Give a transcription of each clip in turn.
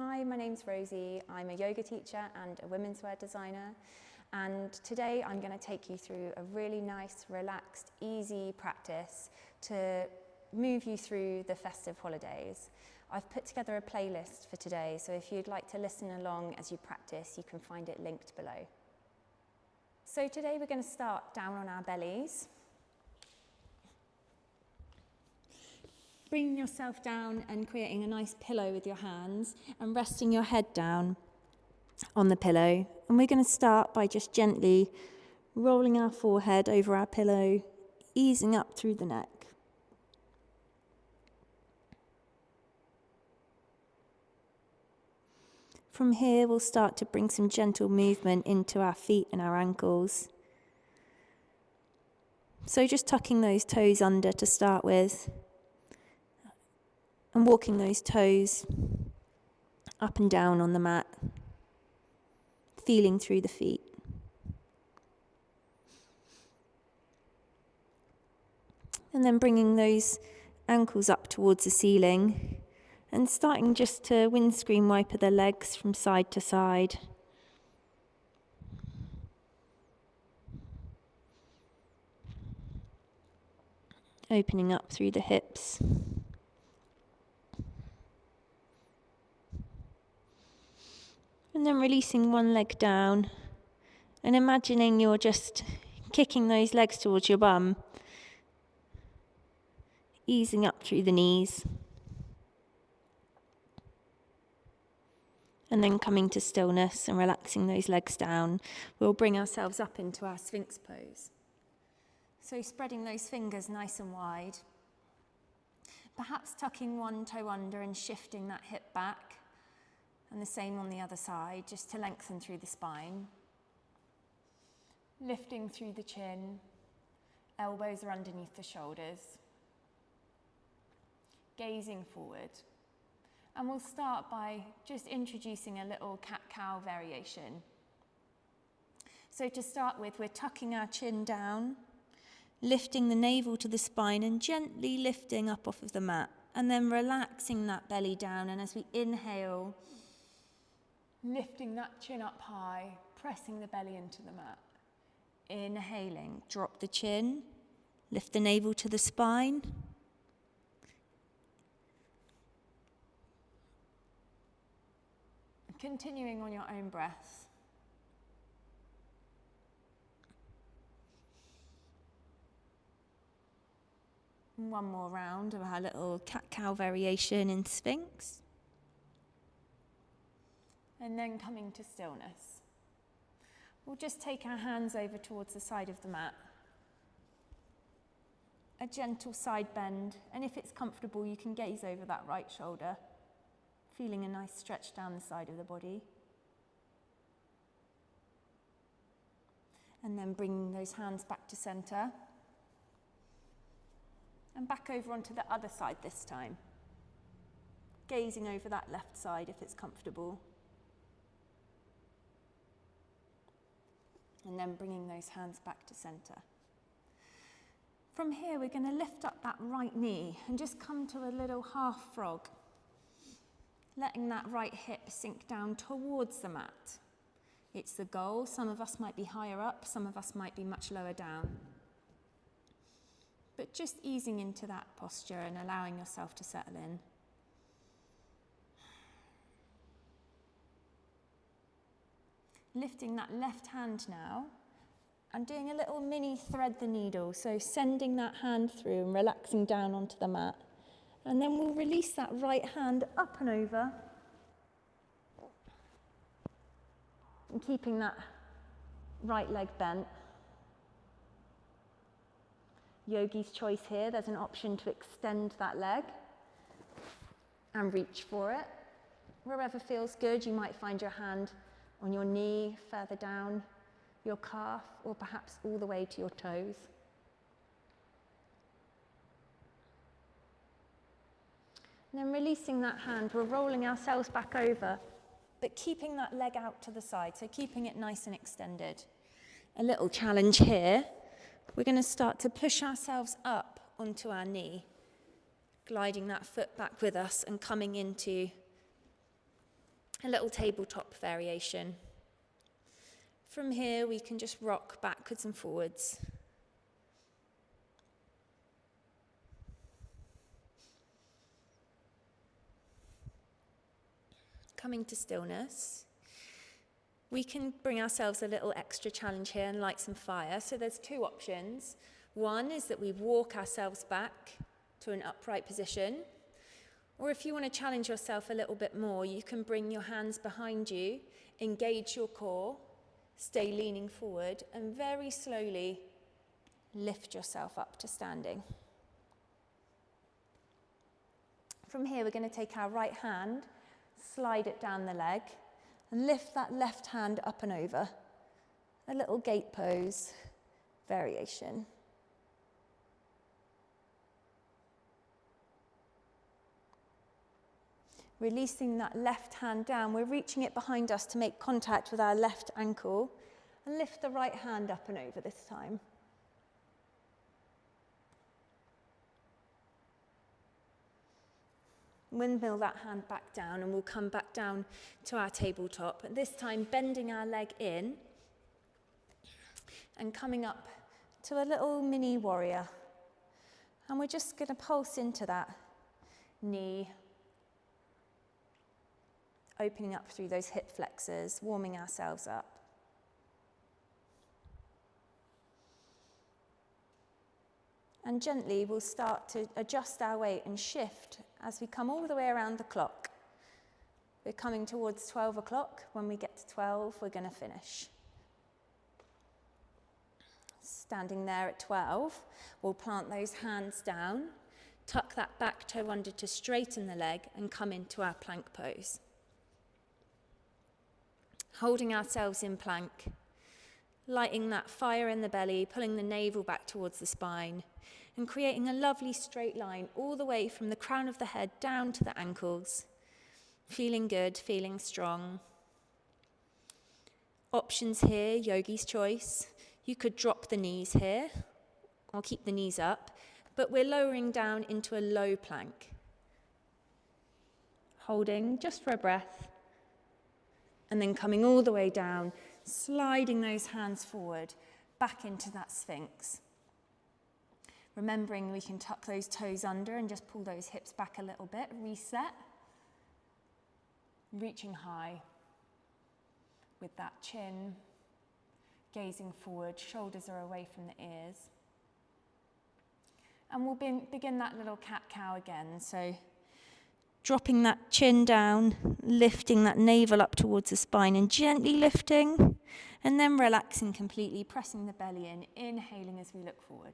Hi, my name's Rosie. I'm a yoga teacher and a women's wear designer. And today I'm going to take you through a really nice, relaxed, easy practice to move you through the festive holidays. I've put together a playlist for today, so if you'd like to listen along as you practice, you can find it linked below. So today we're going to start down on our bellies. Bringing yourself down and creating a nice pillow with your hands and resting your head down on the pillow. And we're going to start by just gently rolling our forehead over our pillow, easing up through the neck. From here, we'll start to bring some gentle movement into our feet and our ankles. So just tucking those toes under to start with, and walking those toes up and down on the mat, feeling through the feet. And then bringing those ankles up towards the ceiling and starting just to windscreen wiper the legs from side to side. Opening up through the hips. And then releasing one leg down and imagining you're just kicking those legs towards your bum, easing up through the knees. And then coming to stillness and relaxing those legs down, we'll bring ourselves up into our Sphinx pose. So spreading those fingers nice and wide, perhaps tucking one toe under and shifting that hip back. And the same on the other side, just to lengthen through the spine. Lifting through the chin, elbows are underneath the shoulders. Gazing forward. And we'll start by just introducing a little cat-cow variation. So to start with, we're tucking our chin down, lifting the navel to the spine and gently lifting up off of the mat. And then relaxing that belly down, and as we inhale, lifting that chin up high, pressing the belly into the mat. Inhaling, drop the chin, lift the navel to the spine. Continuing on your own breath. One more round of our little cat-cow variation in Sphinx. And then coming to stillness. We'll just take our hands over towards the side of the mat. A gentle side bend, and if it's comfortable, you can gaze over that right shoulder, feeling a nice stretch down the side of the body. And then bringing those hands back to center. And back over onto the other side this time. Gazing over that left side if it's comfortable. And then bringing those hands back to center. From here, we're going to lift up that right knee and just come to a little half frog, letting that right hip sink down towards the mat. It's the goal. Some of us might be higher up, some of us might be much lower down. But just easing into that posture and allowing yourself to settle in. Lifting that left hand now and doing a little mini thread the needle. So sending that hand through and relaxing down onto the mat. And then we'll release that right hand up and over. And keeping that right leg bent. Yogi's choice here, there's an option to extend that leg and reach for it. Wherever feels good, you might find your hand on your knee, further down your calf, or perhaps all the way to your toes. And then releasing that hand, we're rolling ourselves back over, but keeping that leg out to the side, so keeping it nice and extended. A little challenge here. We're going to start to push ourselves up onto our knee, gliding that foot back with us and coming into a little tabletop variation. From here, we can just rock backwards and forwards. Coming to stillness. We can bring ourselves a little extra challenge here and light some fire. So there's two options. One is that we walk ourselves back to an upright position. Or if you want to challenge yourself a little bit more, you can bring your hands behind you, engage your core, stay leaning forward, and very slowly lift yourself up to standing. From here, we're going to take our right hand, slide it down the leg, and lift that left hand up and over. A little gate pose variation. Releasing that left hand down, we're reaching it behind us to make contact with our left ankle, and lift the right hand up and over this time. Windmill that hand back down, and we'll come back down to our tabletop, and this time bending our leg in and coming up to a little mini warrior. And we're just going to pulse into that knee, opening up through those hip flexors, warming ourselves up. And gently we'll start to adjust our weight and shift as we come all the way around the clock. We're coming towards 12 o'clock. When we get to 12, we're going to finish. Standing there at 12, we'll plant those hands down, tuck that back toe under to straighten the leg, and come into our plank pose. Holding ourselves in plank, lighting that fire in the belly, pulling the navel back towards the spine, and creating a lovely straight line all the way from the crown of the head down to the ankles. Feeling good, feeling strong. Options here, yogi's choice. You could drop the knees here, or keep the knees up, but we're lowering down into a low plank. Holding just for a breath, and then coming all the way down, sliding those hands forward, back into that Sphinx. Remembering we can tuck those toes under and just pull those hips back a little bit, reset. Reaching high with that chin, gazing forward, shoulders are away from the ears. And we'll begin that little cat-cow again. So dropping that chin down, lifting that navel up towards the spine and gently lifting, and then relaxing completely, pressing the belly in, inhaling as we look forward.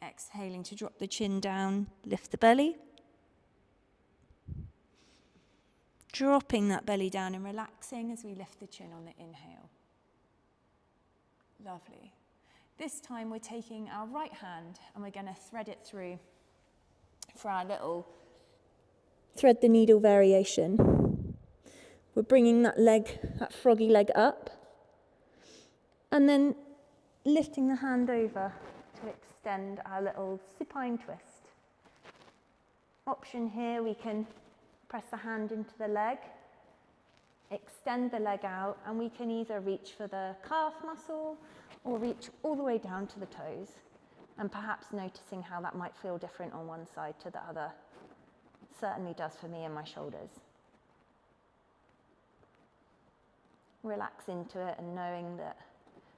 Exhaling to drop the chin down, lift the belly. Dropping that belly down and relaxing as we lift the chin on the inhale. Lovely. This time we're taking our right hand and we're going to thread it through for our little thread the needle variation. We're bringing that leg, that froggy leg up, and then lifting the hand over to extend our little supine twist. Option here, we can press the hand into the leg, extend the leg out, and we can either reach for the calf muscle or reach all the way down to the toes, and perhaps noticing how that might feel different on one side to the other. Certainly does for me and my shoulders. Relax into it and knowing that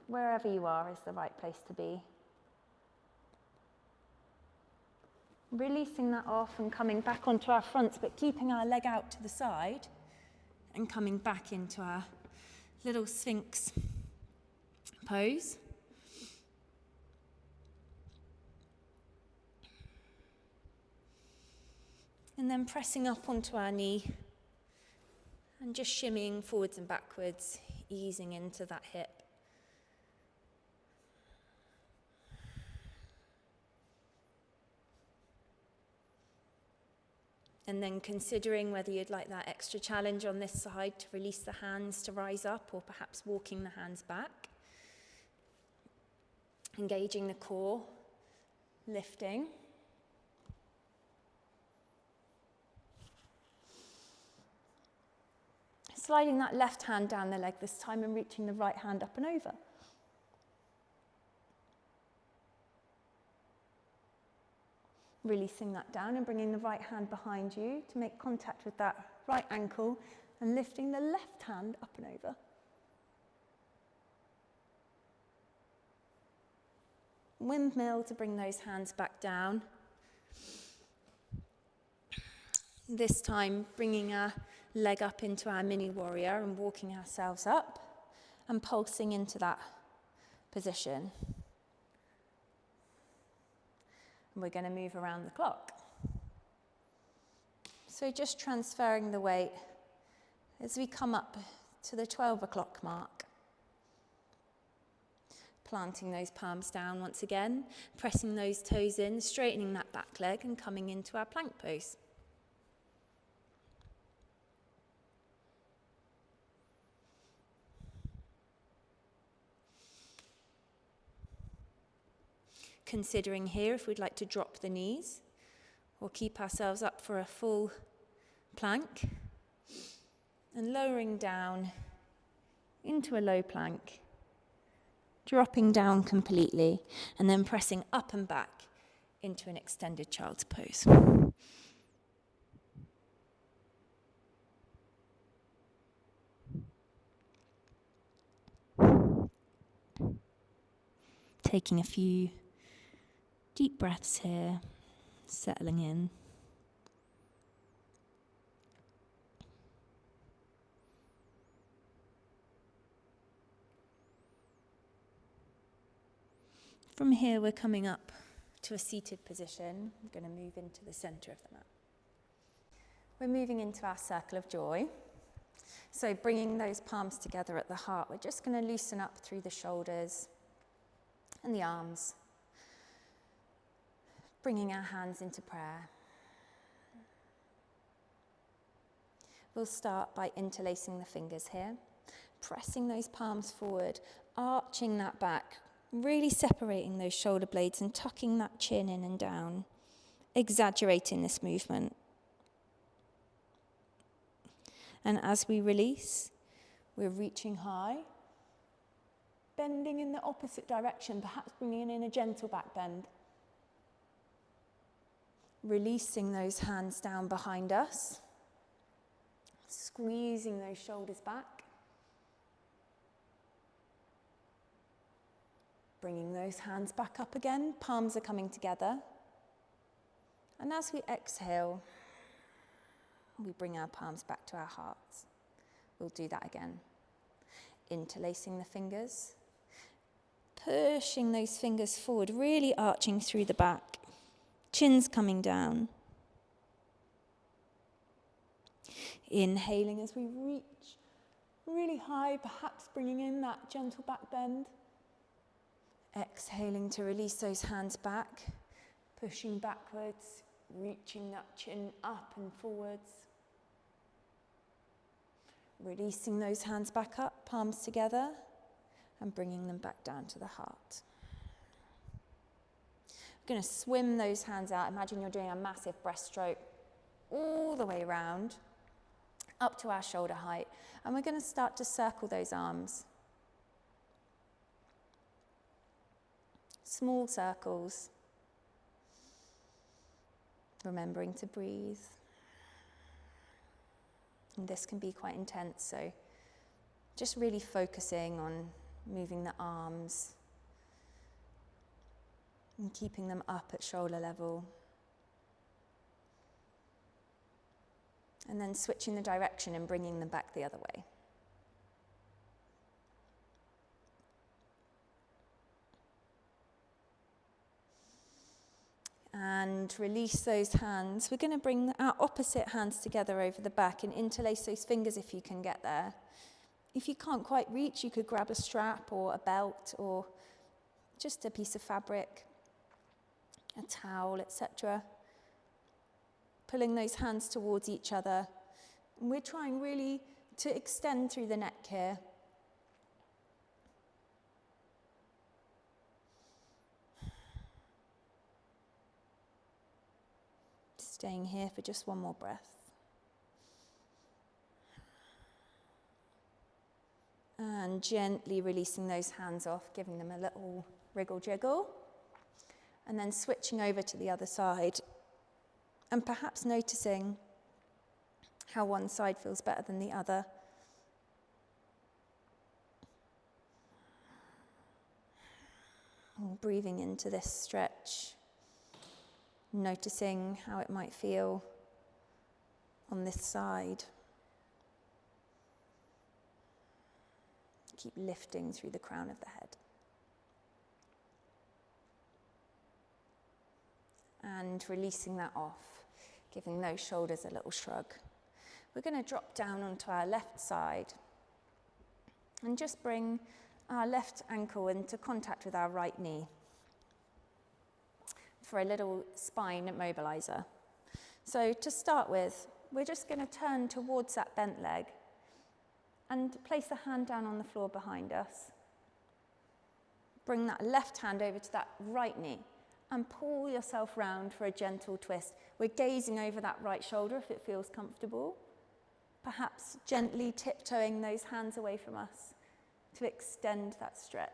wherever you are is the right place to be. Releasing that off and coming back onto our fronts, but keeping our leg out to the side and coming back into our little Sphinx pose. And then pressing up onto our knee and just shimmying forwards and backwards, easing into that hip. And then considering whether you'd like that extra challenge on this side to release the hands to rise up, or perhaps walking the hands back. Engaging the core, lifting. Sliding that left hand down the leg this time and reaching the right hand up and over. Releasing that down and bringing the right hand behind you to make contact with that right ankle and lifting the left hand up and over. Windmill to bring those hands back down. This time bringing our leg up into our mini warrior and walking ourselves up and pulsing into that position. And we're going to move around the clock. So just transferring the weight as we come up to the 12 o'clock mark. Planting those palms down once again, pressing those toes in, straightening that back leg and coming into our plank pose. Considering here if we'd like to drop the knees or keep ourselves up for a full plank and lowering down into a low plank, dropping down completely and then pressing up and back into an extended child's pose. Taking a few deep breaths here, settling in. From here, we're coming up to a seated position. I'm going to move into the center of the mat. We're moving into our circle of joy. So bringing those palms together at the heart, we're just going to loosen up through the shoulders and the arms. Bringing our hands into prayer. We'll start by interlacing the fingers here, pressing those palms forward, arching that back, really separating those shoulder blades and tucking that chin in and down, exaggerating this movement. And as we release, we're reaching high, bending in the opposite direction, perhaps bringing in a gentle back bend. Releasing those hands down behind us, squeezing those shoulders back, bringing those hands back up again, palms are coming together, and as we exhale, we bring our palms back to our hearts. We'll do that again, interlacing the fingers, pushing those fingers forward, really arching through the back. Chin's coming down. Inhaling as we reach really high, perhaps bringing in that gentle back bend. Exhaling to release those hands back, pushing backwards, reaching that chin up and forwards. Releasing those hands back up, palms together, and bringing them back down to the heart. We're going to swim those hands out. Imagine you're doing a massive breaststroke all the way around, up to our shoulder height. And we're going to start to circle those arms. Small circles. Remembering to breathe. And this can be quite intense, so just really focusing on moving the arms and keeping them up at shoulder level. And then switching the direction and bringing them back the other way. And release those hands. We're going to bring our opposite hands together over the back and interlace those fingers if you can get there. If you can't quite reach, you could grab a strap or a belt or just a piece of fabric, a towel, etc. Pulling those hands towards each other. And we're trying really to extend through the neck here. Staying here for just one more breath. And gently releasing those hands off, giving them a little wriggle jiggle. And then switching over to the other side. And perhaps noticing how one side feels better than the other. And breathing into this stretch. Noticing how it might feel on this side. Keep lifting through the crown of the head. And releasing that off, giving those shoulders a little shrug. We're going to drop down onto our left side and just bring our left ankle into contact with our right knee for a little spine mobilizer. So to start with, we're just going to turn towards that bent leg and place the hand down on the floor behind us. Bring that left hand over to that right knee and pull yourself round for a gentle twist. We're gazing over that right shoulder if it feels comfortable. Perhaps gently tiptoeing those hands away from us to extend that stretch.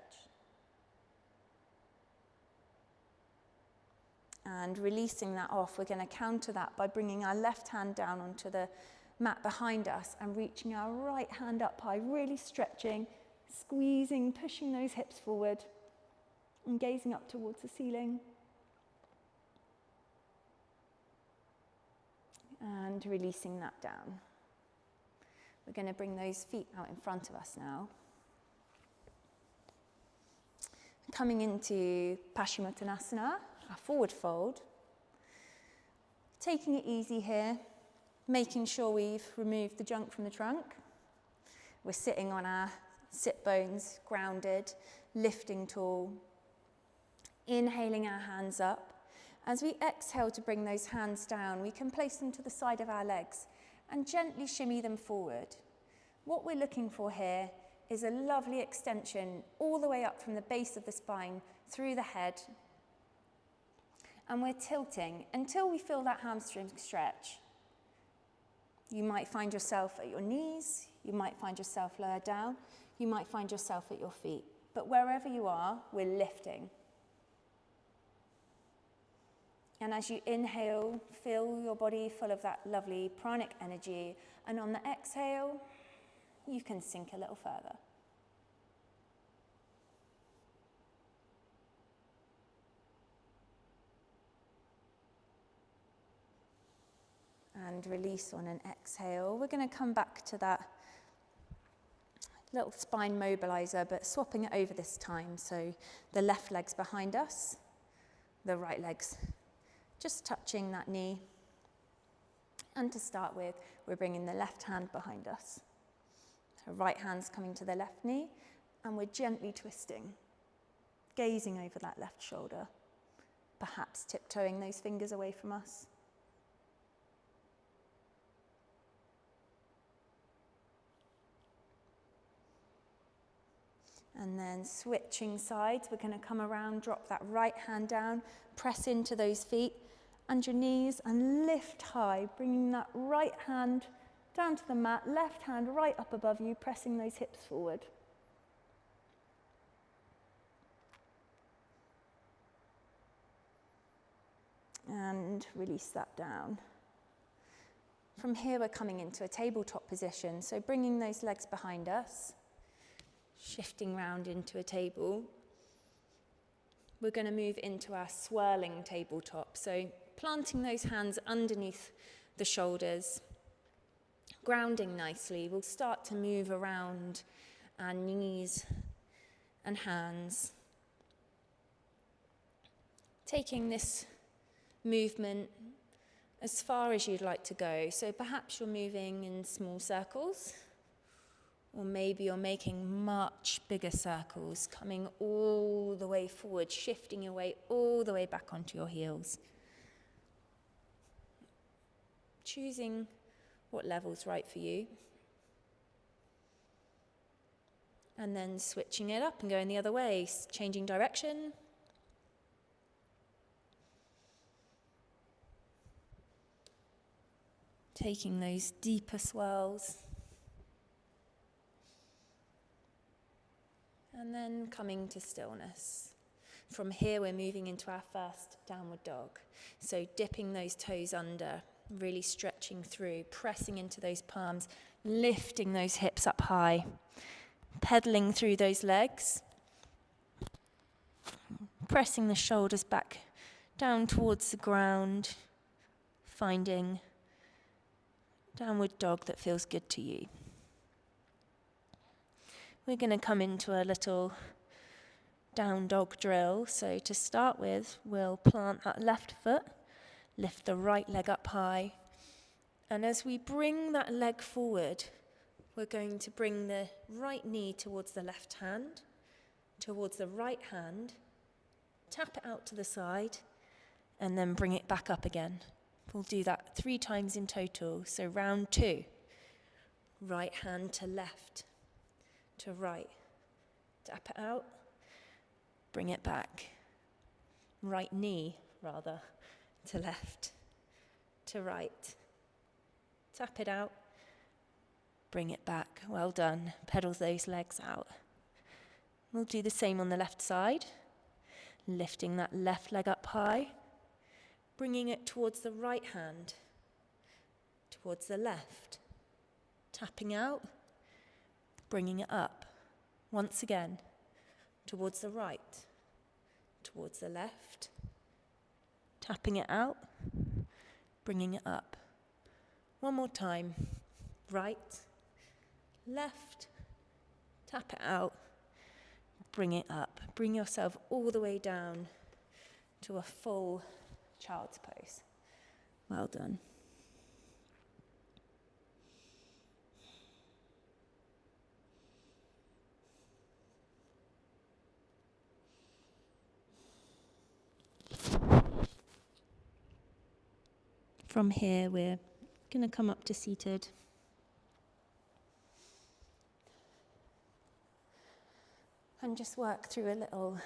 And releasing that off, we're going to counter that by bringing our left hand down onto the mat behind us and reaching our right hand up high, really stretching, squeezing, pushing those hips forward and gazing up towards the ceiling. And releasing that down. We're going to bring those feet out in front of us now. Coming into Paschimottanasana, our forward fold. Taking it easy here, making sure we've removed the junk from the trunk. We're sitting on our sit bones, grounded, lifting tall. Inhaling our hands up. As we exhale to bring those hands down, we can place them to the side of our legs and gently shimmy them forward. What we're looking for here is a lovely extension all the way up from the base of the spine through the head. And we're tilting until we feel that hamstring stretch. You might find yourself at your knees, you might find yourself lower down, you might find yourself at your feet. But wherever you are, we're lifting. And as you inhale, fill your body full of that lovely pranic energy. And on the exhale, you can sink a little further. And release on an exhale. We're going to come back to that little spine mobilizer, but swapping it over this time. So the left leg's behind us, the right leg's just touching that knee. And to start with, we're bringing the left hand behind us. The right hand's coming to the left knee, and we're gently twisting, gazing over that left shoulder, perhaps tiptoeing those fingers away from us. And then switching sides, we're going to come around, drop that right hand down, press into those feet and your knees and lift high, bringing that right hand down to the mat, left hand right up above you, pressing those hips forward. And release that down. From here, we're coming into a tabletop position, so bringing those legs behind us, shifting round into a table. We're going to move into our swirling tabletop, so planting those hands underneath the shoulders, grounding nicely. We'll start to move around our knees and hands, taking this movement as far as you'd like to go. So perhaps you're moving in small circles, or maybe you're making much bigger circles, coming all the way forward, shifting your way all the way back onto your heels. Choosing what level's right for you. And then switching it up and going the other way, changing direction. Taking those deeper swirls. And then coming to stillness. From here, we're moving into our first downward dog. So dipping those toes under, really stretching through, pressing into those palms, lifting those hips up high, pedaling through those legs, pressing the shoulders back down towards the ground, finding downward dog that feels good to you. We're going to come into a little down dog drill. So to start with, we'll plant that left foot, lift the right leg up high, and as we bring that leg forward, we're going to bring the right knee towards the left hand, towards the right hand, tap it out to the side, and then bring it back up again. We'll do that 3 times in total. So round 2, right hand to left, to right, tap it out, bring it back. Right knee, rather, to left, to right, tap it out, bring it back. Well done. Pedal those legs out. We'll do the same on the left side, lifting that left leg up high, bringing it towards the right hand, towards the left, tapping out, bringing it up. Once again, towards the right, towards the left, tapping it out, bringing it up. One more time. Right, left, tap it out, bring it up. Bring yourself all the way down to a full child's pose. Well done. From here, we're going to come up to seated. And just work through a little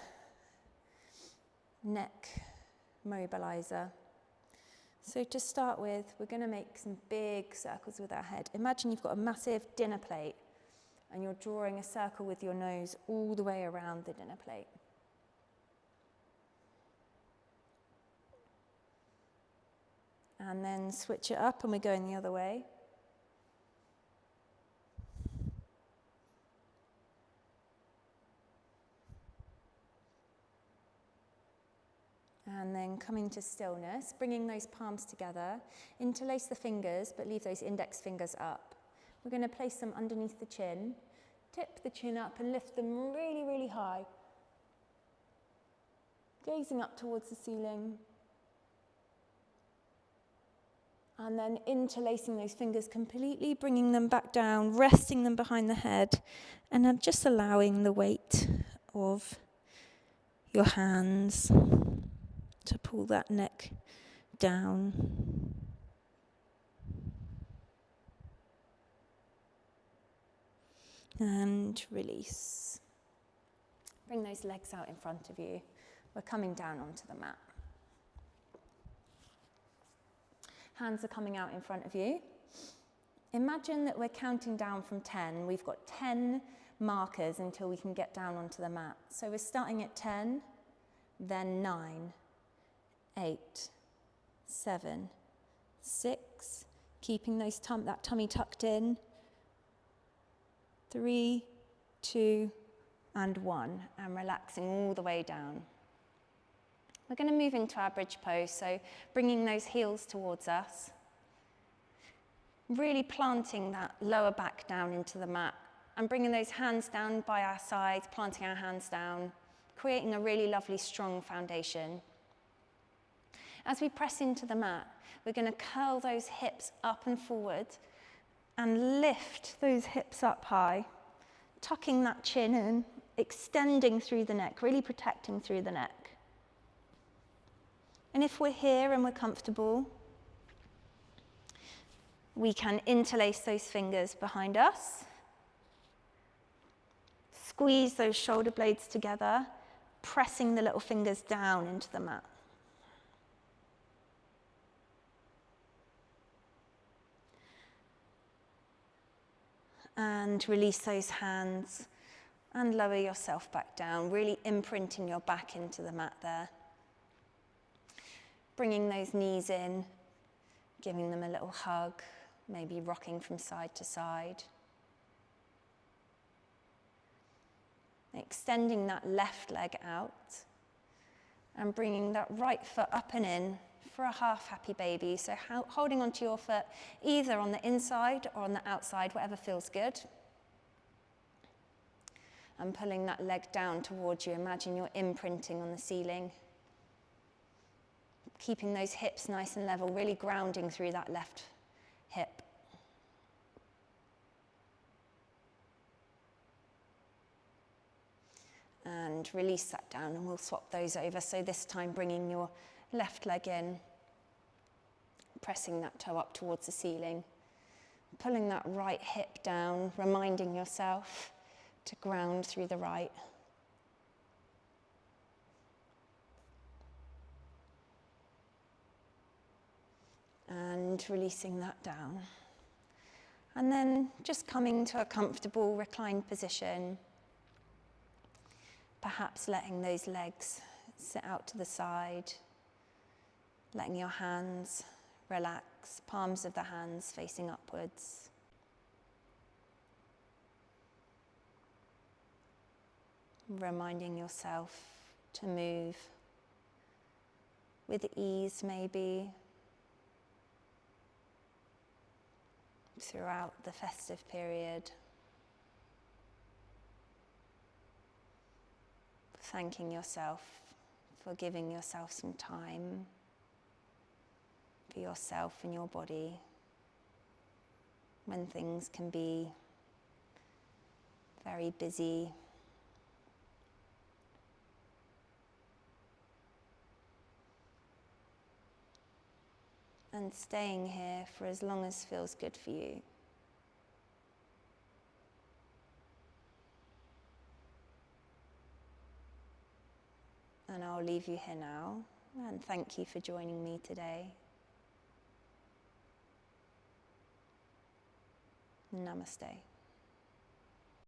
neck mobilizer. So to start with, we're going to make some big circles with our head. Imagine you've got a massive dinner plate and you're drawing a circle with your nose all the way around the dinner plate. And then switch it up and we're going the other way. And then coming to stillness, bringing those palms together, interlace the fingers, but leave those index fingers up. We're going to place them underneath the chin, tip the chin up and lift them really, really high. Gazing up towards the ceiling. And then interlacing those fingers completely, bringing them back down, resting them behind the head, and then just allowing the weight of your hands to pull that neck down. And release. Bring those legs out in front of you. We're coming down onto the mat. Hands are coming out in front of you. Imagine that we're counting down from 10. We've got 10 markers until we can get down onto the mat. So we're starting at 10, then 9, 8, 7, 6, keeping those that tummy tucked in. 3, 2, and 1, and relaxing all the way down. We're going to move into our bridge pose, so bringing those heels towards us, really planting that lower back down into the mat, and bringing those hands down by our sides, planting our hands down, creating a really lovely, strong foundation. As we press into the mat, we're going to curl those hips up and forward, and lift those hips up high, tucking that chin in, extending through the neck, really protecting through the neck. And if we're here and we're comfortable, we can interlace those fingers behind us, squeeze those shoulder blades together, pressing the little fingers down into the mat. And release those hands And lower yourself back down, really imprinting your back into the mat there. Bringing those knees in, giving them a little hug, maybe rocking from side to side. Extending that left leg out and bringing that right foot up and in for a half happy baby. So holding onto your foot either on the inside or on the outside, whatever feels good. And pulling that leg down towards you. Imagine you're imprinting on the ceiling. Keeping those hips nice and level, really grounding through that left hip. And release that down, and we'll swap those over. So this time bringing your left leg in, pressing that toe up towards the ceiling, pulling that right hip down, reminding yourself to ground through the right. And releasing that down. And then just coming to a comfortable reclined position. Perhaps letting those legs sit out to the side, letting your hands relax, palms of the hands facing upwards. Reminding yourself to move with ease maybe throughout the festive period. Thanking yourself for giving yourself some time for yourself and your body when things can be very busy. And staying here for as long as feels good for you. And I'll leave you here now, and thank you for joining me today. Namaste.